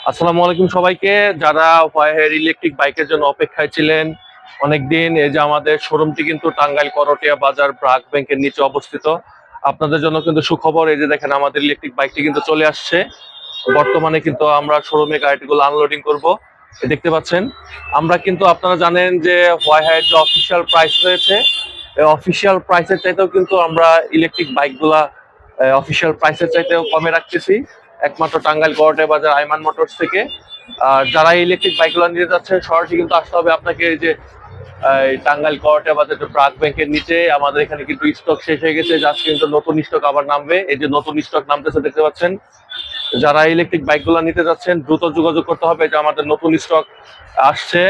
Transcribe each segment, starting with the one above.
আসসালামু আলাইকুম সবাইকে। যারা ওয়াইহার ইলেকট্রিক বাইকের জন্য অপেক্ষায় ছিলেন অনেকদিন, এই যে আমাদের শোরুমটি কিন্তু টাঙ্গাইল করটিয়া বাজার ব্রাক ব্যাংকের নিচে অবস্থিত। আপনাদের জন্য কিন্তু সুখবর, এই যে দেখেন আমাদের ইলেকট্রিক বাইকটি কিন্তু চলে আসছে। বর্তমানে কিন্তু আমরা শোরুমে গাড়িগুলো আনলোডিং করব। দেখতে পাচ্ছেন আমরা কিন্তু, আপনারা জানেন যে ওয়াইহার যে অফিসিয়াল প্রাইস রয়েছে, এই অফিসিয়াল প্রাইসের চাইতেও কিন্তু আমরা ইলেকট্রিক বাইকগুলা অফিসিয়াল প্রাইসের চাইতেও কমে রাখতেছি, একমাত্র টাঙ্গাইল করটিয়া বাজার আইমান মোটরস থেকে। আর যারা ইলেকট্রিক বাইকগুলো নিয়ে যাচ্ছেন সরাসরি কিন্তু আসতে হবে আপনাকে এই যে টাঙ্গাইল করটিয়া বাজার ব্রাক ব্যাংকের নিচে। আমাদের এখানে কিন্তু স্টক শেষ হয়ে গেছে, জাস্ট কিন্তু নতুন স্টক আবার নামবে। এই যে নতুন স্টক নামতেছে দেখতে পাচ্ছেন। যারা ইলেকট্রিক বাইকগুলো নিতে যাচ্ছেন দ্রুত যোগাযোগ করতে হবে, যে আমাদের নতুন স্টক আসছে।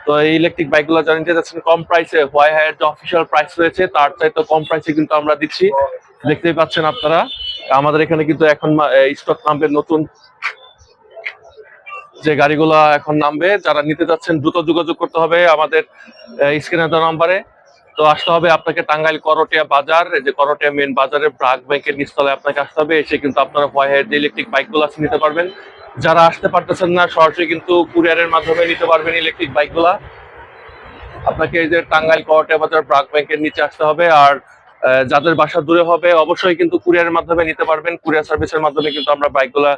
তো এই ইলেকট্রিক বাইকগুলো যারা নিতে যাচ্ছেন কম প্রাইসে, ওয়াইহার যে অফিসিয়াল প্রাইস রয়েছে তার চাইতে কম প্রাইসে কিন্তু আমরা দিচ্ছি। দেখতেই পাচ্ছেন আপনারা, আমাদের এখানে কিন্তু এখন স্টক নামবে নতুন যে গাড়িগুলো এখন নামবে। যারা নিতে যাচ্ছেন দ্রুত যোগাযোগ করতে হবে আমাদের স্ক্রিনে দেওয়া নাম্বারে। তো আসতে হবে আপনাকে টাঙ্গাইল করটিয়া বাজার, যে করটিয়া মেন বাজারের ব্রাক ব্যাংকের নিচতলায় আপনাকে আসতে হবে। এসে কিন্তু আপনারা ওয়াইহার যে ইলেকট্রিক বাইকগুলো আছে নিতে পারবেন। যারা আসতে পারতেছেন না সরাসরি কিন্তু কুরিয়ারের মাধ্যমে নিতে পারবেন ইলেকট্রিক বাইকগুলা। আপনাকে এই যে টাঙ্গাইল করটিয়া বাজার ব্রাক ব্যাংকের নিচে আসতে হবে। আর যাদের বাসা দূরে হবে অবশ্যই কিন্তু কুরিয়ারের মাধ্যমে নিতে পারবেন। কুরিয়ার সার্ভিসের মাধ্যমে কিন্তু আমরা বাইকগুলা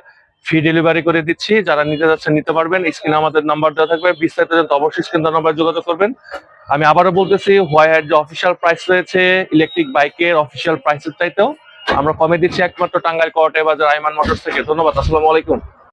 ফ্রি ডেলিভারি করে দিচ্ছি। যারা নিতে যাচ্ছেন নিতে পারবেন। স্ক্রিনে আমাদের নাম্বার দেওয়া থাকবে, বিস্তারিত জানতে অবশ্যই স্ক্রিন দেওয়া নাম্বার যোগাযোগ করবেন। আমি আবারও বলতেছি, ওয়াইহার যে অফিসিয়াল প্রাইস রয়েছে ইলেকট্রিক বাইকের অফিসিয়াল প্রাইসের চাইতেও আমরা কমে দিচ্ছি একমাত্র টাঙ্গাইল করটিয়া বাজার আইমান মোটরস থেকে। ধন্যবাদ, আসসালামু আলাইকুম।